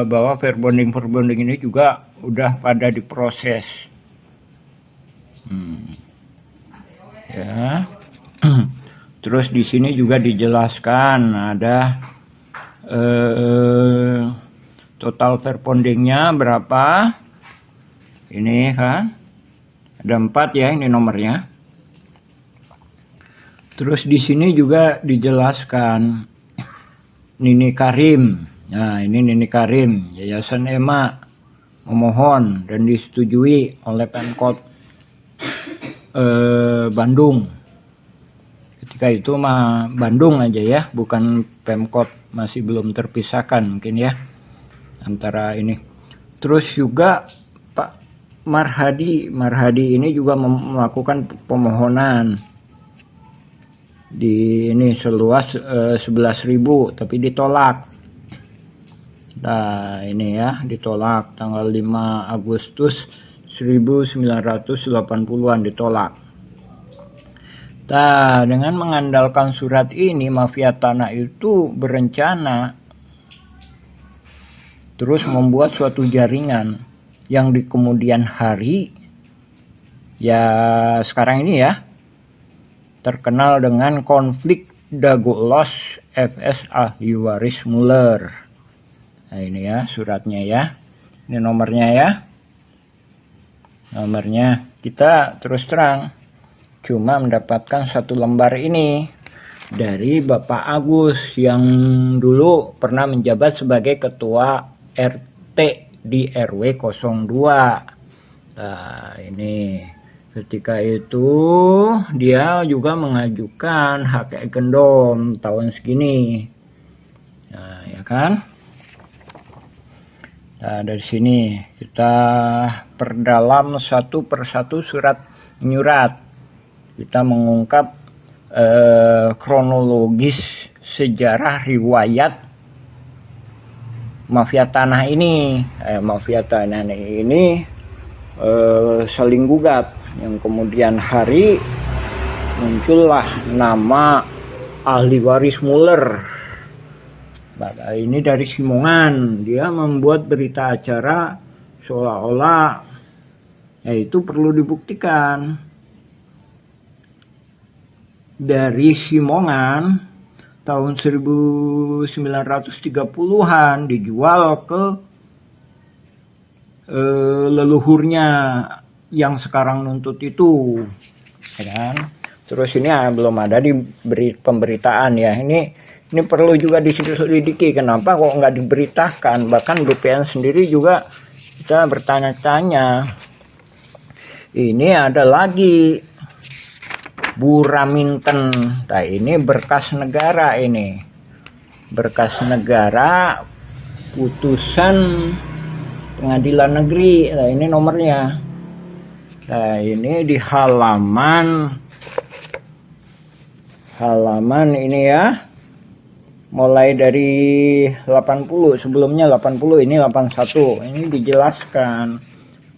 bahwa verbonding ini juga udah pada diproses. Ya. Terus di sini juga dijelaskan ada total verbondingnya berapa. Ini kan ada 4 ya, ini nomornya. Terus di sini juga dijelaskan Nini Karim. Nah, ini Nini Karim, Yayasan EMA memohon dan disetujui oleh Pemkot Bandung. Ketika itu mah Bandung aja ya, bukan Pemkot, masih belum terpisahkan mungkin ya antara ini. Terus juga Pak Marhadi ini juga melakukan pemohonan di ini seluas 11.000 tapi ditolak. Nah, ini ya ditolak tanggal 5 Agustus 1980-an ditolak. Nah, dengan mengandalkan surat ini mafia tanah itu berencana terus membuat suatu jaringan yang di kemudian hari ya sekarang ini ya terkenal dengan konflik Dago Elos FS ahli waris Muller. Nah, ini ya suratnya ya. Ini nomornya ya. Nomornya kita terus terang cuma mendapatkan 1 lembar ini dari Bapak Agus yang dulu pernah menjabat sebagai ketua RT di RW 02. Nah, ini ketika itu dia juga mengajukan hak agendom tahun segini. Nah, ya kan? Nah, dari sini kita perdalam satu persatu surat menyurat. Kita mengungkap kronologis sejarah riwayat mafia tanah ini. Mafia tanah ini saling gugat, yang kemudian hari muncullah nama ahli waris Muller. Nah, ini dari Simongan, dia membuat berita acara seolah-olah yaitu perlu dibuktikan. Dari Simongan tahun 1930-an dijual ke leluhurnya yang sekarang nuntut itu, ya kan? Terus ini belum ada di pemberitaan ya. Ini perlu juga diselidiki kenapa kok nggak diberitakan. Bahkan BPN sendiri juga kita bertanya-tanya. Ini ada lagi Buraminten. Nah, ini berkas negara ini. Berkas negara putusan pengadilan negeri. Nah, ini nomornya. Nah, ini di halaman ini ya. Mulai dari 80, sebelumnya 80, ini 81. Ini dijelaskan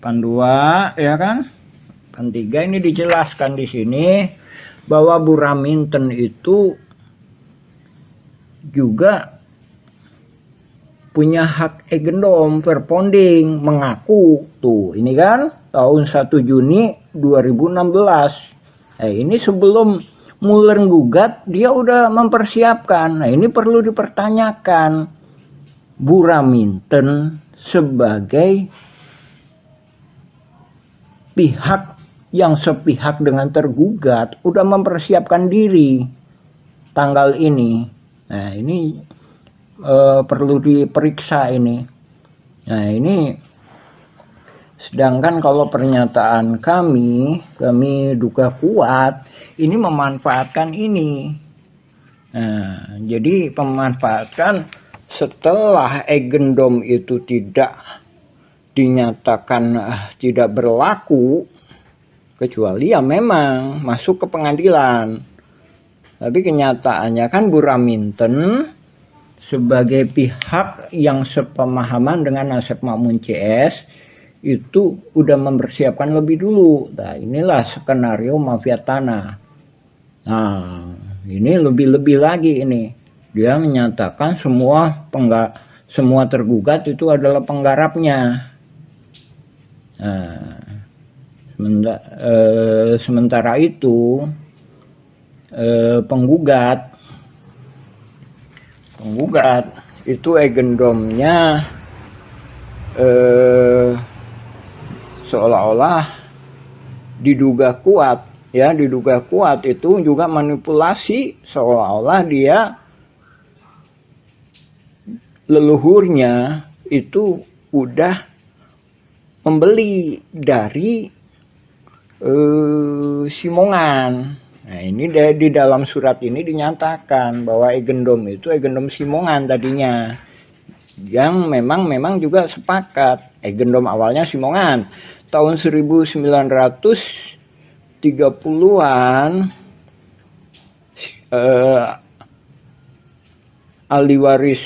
82 ya kan? 83 ini dijelaskan di sini bahwa Buraminten itu juga punya hak agendom verbonding, mengaku tuh ini kan tahun 1 Juni 2016. Nah, ini sebelum Muller gugat dia udah mempersiapkan. Nah, ini perlu dipertanyakan. Buraminten sebagai pihak yang sepihak dengan tergugat udah mempersiapkan diri tanggal ini. Nah, ini perlu diperiksa ini. Nah, ini Sedangkan kalau pernyataan kami duga kuat ini memanfaatkan ini. Nah, jadi memanfaatkan setelah agendum itu tidak dinyatakan tidak berlaku, kecuali ya memang masuk ke pengadilan. Tapi kenyataannya kan Buraminten sebagai pihak yang sepemahaman dengan Asep Makmun CS itu udah mempersiapkan lebih dulu. Nah, inilah skenario mafia tanah. Nah, ini lebih-lebih lagi ini. Dia menyatakan semua tergugat itu adalah penggarapnya. Nah, sementara itu penggugat itu agendumnya seolah-olah diduga kuat itu juga manipulasi, seolah-olah dia leluhurnya itu udah membeli dari Simongan. Nah, ini di dalam surat ini dinyatakan bahwa agendum itu agendum Simongan tadinya, yang memang juga sepakat. Agendum awalnya Simongan tahun 1930-an. Ahli waris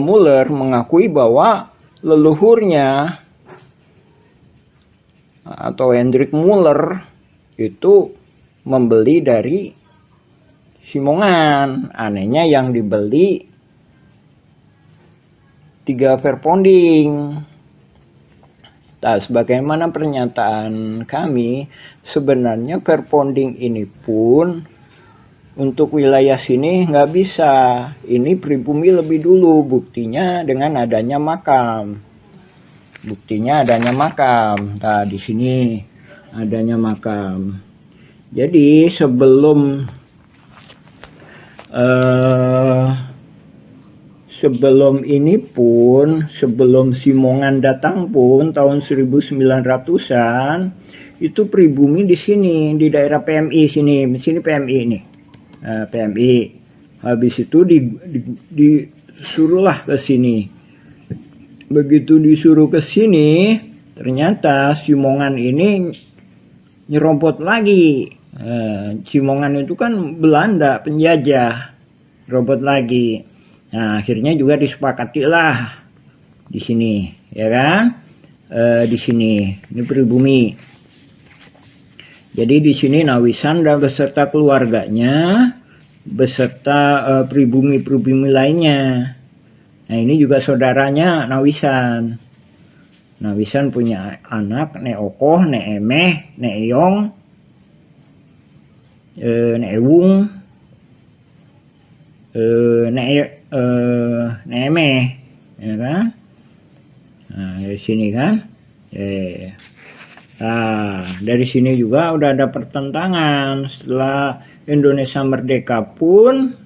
Muller mengakui bahwa leluhurnya atau Hendrik Muller itu membeli dari Simongan. Anehnya yang dibeli 3 verponding. Nah, sebagaimana pernyataan kami, sebenarnya verponding ini pun untuk wilayah sini nggak bisa. Ini pribumi lebih dulu, buktinya dengan adanya makam. Nah, di sini adanya makam. Jadi sebelum ini pun, sebelum Simongan datang pun tahun 1900-an itu pribumi di sini, di daerah PMI sini PMI ini. PMI. Habis itu disuruhlah ke sini. Begitu disuruh ke sini, ternyata Simongan ini nyerobot lagi. Simongan itu kan Belanda penjajah, robot lagi. Nah, akhirnya juga disepakati lah di sini, ya kan? Di sini, ini pribumi. Jadi di sini Nawisan dan beserta keluarganya, beserta pribumi-pribumi lainnya. Nah, ini juga saudaranya Nawisan. Nawisan punya anak, Nek Okoh, Nek Emeh, Nek Eyong, Nek Ewung, Nek Emeh, ya kan? Nah, dari sini kan? Nah, dari sini juga udah ada pertentangan. Setelah Indonesia merdeka pun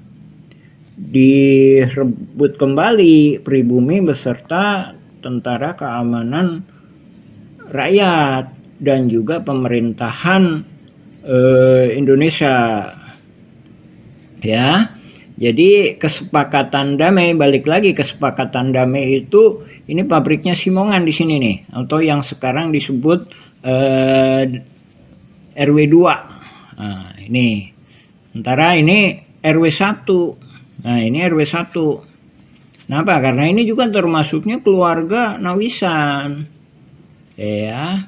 direbut kembali pribumi beserta tentara keamanan rakyat dan juga pemerintahan Indonesia. Ya. Jadi kesepakatan damai, balik lagi kesepakatan damai itu, ini pabriknya Simongan di sini nih, atau yang sekarang disebut RW 2. Nah, ini. Sementara ini RW 1. Nah, ini RW 1. Kenapa? Karena ini juga termasuknya keluarga Nawisan. Ya.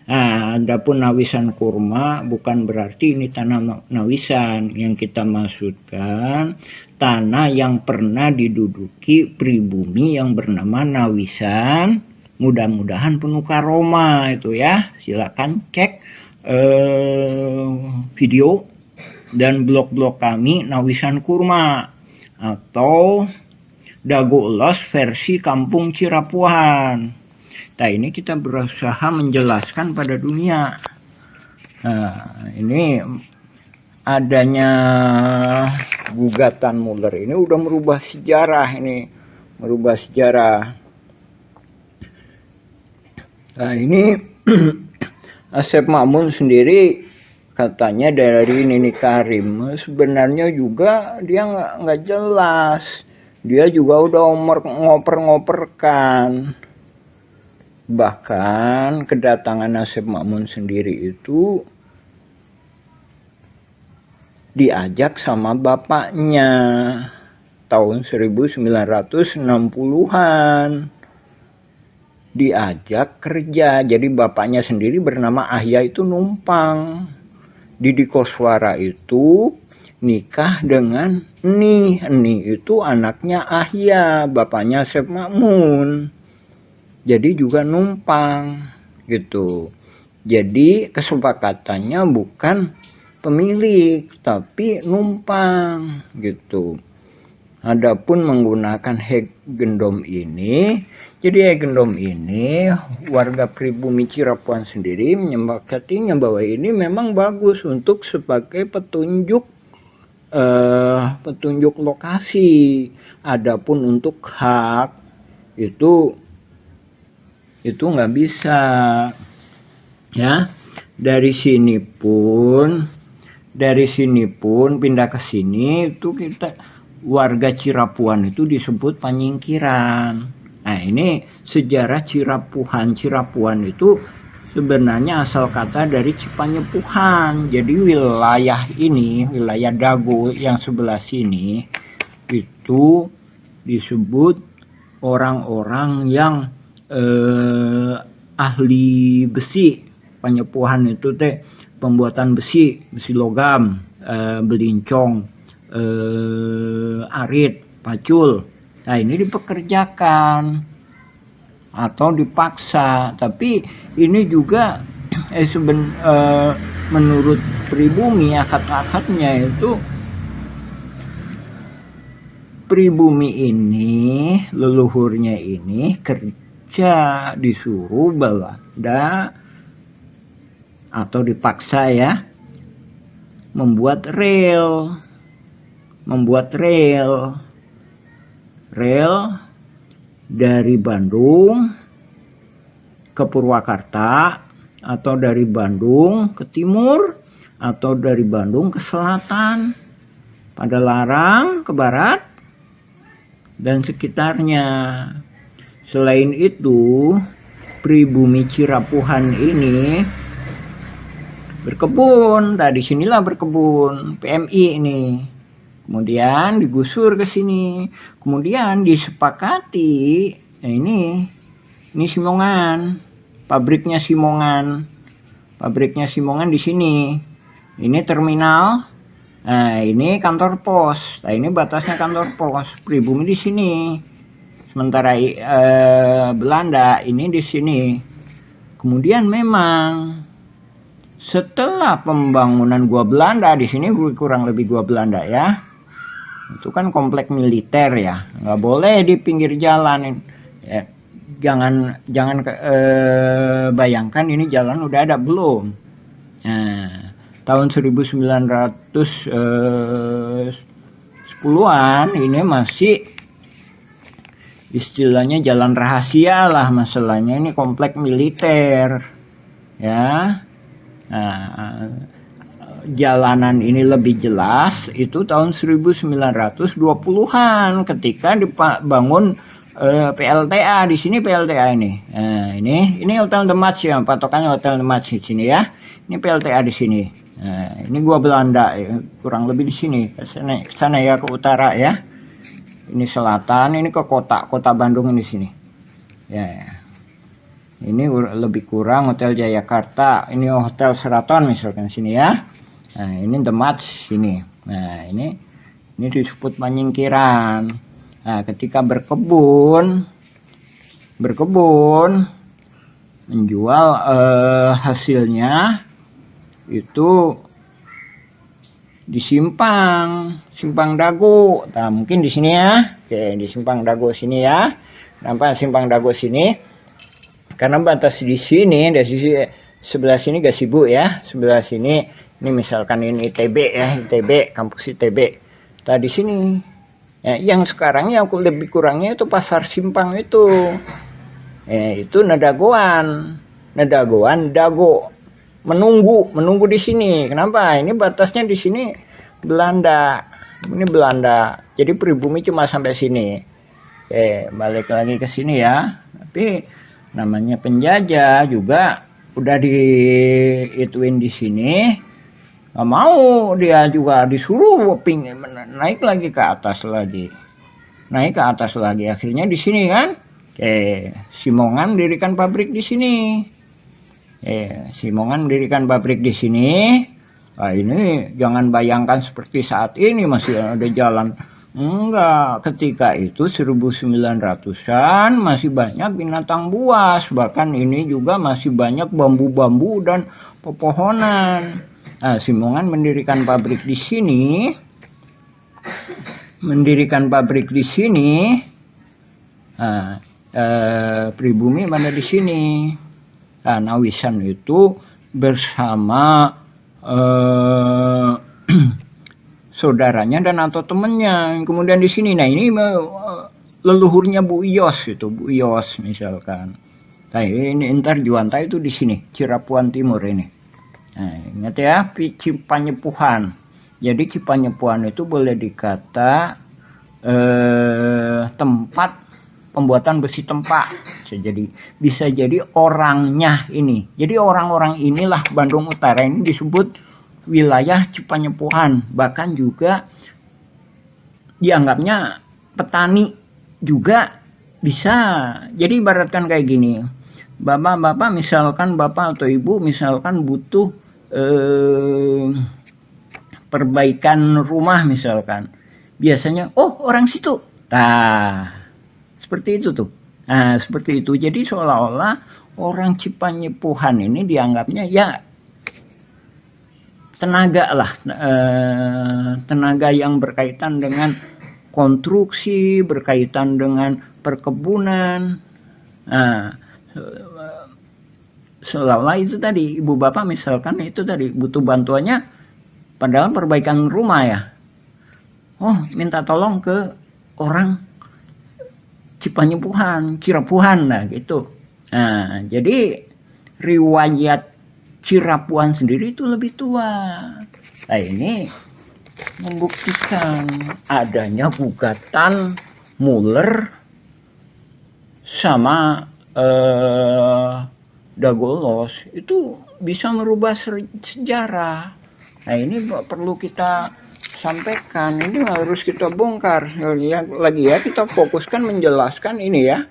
Nah, adapun Nawisan Kurma bukan berarti ini tanah Nawisan. Yang kita maksudkan tanah yang pernah diduduki pribumi yang bernama Nawisan. Mudah-mudahan penuh karoma itu ya. Silakan cek video dan blog-blog kami Nawisan Kurma atau Dago Elos versi Kampung Cirapuan. Nah, ini kita berusaha menjelaskan pada dunia. Nah, ini adanya gugatan Muller ini udah merubah sejarah ini, merubah sejarah. Nah, ini Asep Makmun sendiri katanya dari Nini Karim, sebenarnya juga dia nggak jelas. Dia juga udah ngoper-ngoperkan. Bahkan kedatangan Asep Makmun sendiri itu diajak sama bapaknya tahun 1960-an. Diajak kerja, jadi bapaknya sendiri bernama Ahya itu numpang. Didi Koswara itu nikah dengan Eni itu anaknya Ahya, bapaknya Asep Makmun. Jadi juga numpang gitu. Jadi kesepakatannya bukan pemilik tapi numpang gitu. Adapun menggunakan Hegendom ini, jadi Hegendom ini warga pribumi Cirapuan sendiri menyepakatinya bahwa ini memang bagus untuk sebagai petunjuk lokasi. Adapun untuk hak itu nggak bisa ya. Dari sini pun pindah ke sini itu kita warga Cirapuan itu disebut Panyingkiran. Nah, ini sejarah Cirapuan itu sebenarnya asal kata dari Cipanyepuhan. Jadi wilayah ini, wilayah Dago yang sebelah sini itu disebut orang-orang yang ahli besi. Panyepuhan itu teh pembuatan besi logam, belincong, arit, pacul. Nah, ini dipekerjakan atau dipaksa. Tapi ini juga menurut pribumi akad-akadnya itu pribumi ini, leluhurnya ini kerja disuruh Belanda atau dipaksa ya membuat rel dari Bandung ke Purwakarta, atau dari Bandung ke timur, atau dari Bandung ke selatan, Padalarang ke barat dan sekitarnya. Selain itu, pribumi Cirapuhan ini berkebun. Nah, disinilah berkebun PMI ini. Kemudian digusur ke sini. Kemudian disepakati, nah ini Simongan, pabriknya Simongan di sini. Ini terminal. Nah, ini kantor pos. Nah, ini batasnya kantor pos. Pribumi di sini. Sementara Belanda ini di sini. Kemudian memang setelah pembangunan gua Belanda di sini, kurang lebih gua Belanda ya. Itu kan komplek militer ya, nggak boleh di pinggir jalan. Ya, jangan bayangkan ini jalan udah ada belum. Nah, tahun 1910-an ini masih istilahnya jalan rahasia lah, masalahnya ini komplek militer ya. Nah, jalanan ini lebih jelas itu tahun 1920-an ketika dibangun PLTA di sini. PLTA ini. Nah, ini Hotel The Match ya, patokannya Hotel The Match di sini ya. Ini PLTA di sini. Nah, ini gua Belanda ya, kurang lebih di sini. Ke sana ya, ke utara ya. Ini selatan, ini ke kota Bandung di sini. Ya. Ini lebih kurang Hotel Jayakarta, ini Hotel Sheraton misalkan sini ya. Nah, ini The Match sini. Nah, ini disebut Panyingkiran. Nah, ketika berkebun menjual hasilnya itu di Simpang Dago. Nah, mungkin di sini ya. Oke, di Simpang Dago sini ya. Nampak Simpang Dago sini. Karena batas di sini, dari sisi sebelah sini Gasibu ya, sebelah sini ini misalkan ini ITB ya, ITB, kampus ITB. Tadi sini, ya, yang sekarang yang lebih kurangnya itu pasar Simpang itu, itu Nadagoan Nah, dago menunggu di sini. Kenapa? Ini batasnya di sini Belanda. Ini Belanda. Jadi pribumi cuma sampai sini. Oke, balik lagi ke sini ya. Tapi namanya penjajah juga udah diituin di sini. Nggak mau, dia juga disuruh naik lagi ke atas lagi. Naik ke atas lagi. Akhirnya di sini kan. Oke, Simongan mendirikan pabrik di sini. Simongan mendirikan pabrik di sini. Nah, ini jangan bayangkan seperti saat ini masih ada jalan. Enggak, ketika itu 1900-an masih banyak binatang buas. Bahkan ini juga masih banyak bambu-bambu dan pepohonan. Nah, Simongan mendirikan pabrik di sini. Nah, pribumi mana di sini. Nah, Nawisan itu bersama saudaranya dan atau temennya. Kemudian di sini, nah ini leluhurnya Bu Iyos itu, Bu Iyos misalkan. Nah, ini ntar Juanta itu di sini, Cirapuan Timur ini. Nah, ingat ya, Cipanyepuhan. Jadi Cipanyepuhan itu boleh dikata tempat pembuatan besi tempa. Bisa jadi orangnya ini. Jadi orang-orang inilah Bandung Utara ini disebut wilayah Cipanyepuhan. Bahkan juga dianggapnya petani juga bisa. Jadi ibaratkan kayak gini. Bapak-bapak misalkan, bapak atau ibu misalkan butuh perbaikan rumah misalkan. Biasanya, oh orang situ. Nah, seperti itu tuh. Nah, seperti itu. Jadi seolah-olah orang Cipanyepuhan ini dianggapnya ya tenaga lah. Tenaga yang berkaitan dengan konstruksi, berkaitan dengan perkebunan. Nah, seolah-olah itu tadi, ibu bapak misalkan itu tadi butuh bantuannya padahal perbaikan rumah ya. Oh, minta tolong ke orang Cipanyepuhan, Cirapuhan lah gitu. Nah, jadi riwayat Cirapuan sendiri itu lebih tua. Nah, ini membuktikan adanya gugatan Muller sama Dagolos itu bisa merubah sejarah. Nah, ini perlu kita sampaikan, ini harus kita bongkar ya, lagi ya, kita fokuskan menjelaskan ini ya.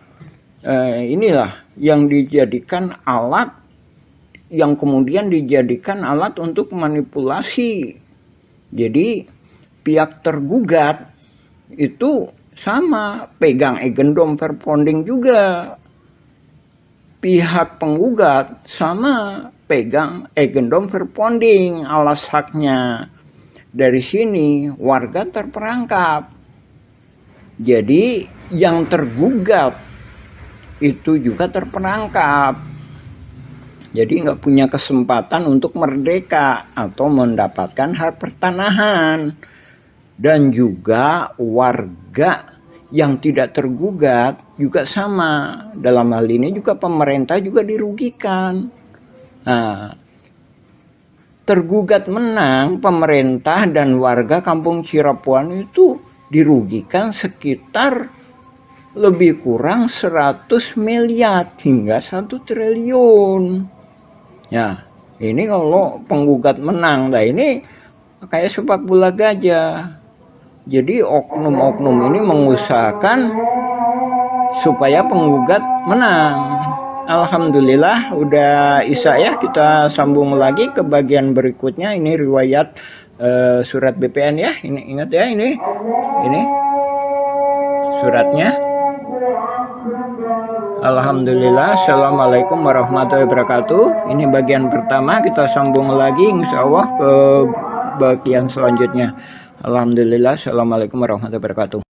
Inilah yang dijadikan alat, yang kemudian dijadikan alat untuk manipulasi. Jadi pihak tergugat itu sama pegang Eigendom Verponding juga, pihak penggugat sama pegang Eigendom Verponding alas haknya. Dari sini warga terperangkap. Jadi yang tergugat itu juga terperangkap. Jadi nggak punya kesempatan untuk merdeka atau mendapatkan hak pertanahan. Dan juga warga yang tidak tergugat juga sama. Dalam hal ini juga pemerintah juga dirugikan. Nah, tergugat menang, pemerintah dan warga kampung Cirapuan itu dirugikan sekitar lebih kurang 100 miliar hingga 1 triliun. Ya, ini kalau penggugat menang. Nah, ini kayak sepak bola gajah. Jadi oknum-oknum ini mengusahakan supaya penggugat menang. Alhamdulillah udah Isya ya, kita sambung lagi ke bagian berikutnya. Ini riwayat surat BPN ya. Ini ingat ya, ini suratnya. Alhamdulillah. Assalamualaikum warahmatullahi wabarakatuh. Ini bagian pertama, kita sambung lagi insya Allah ke bagian selanjutnya. Alhamdulillah. Assalamualaikum warahmatullahi wabarakatuh.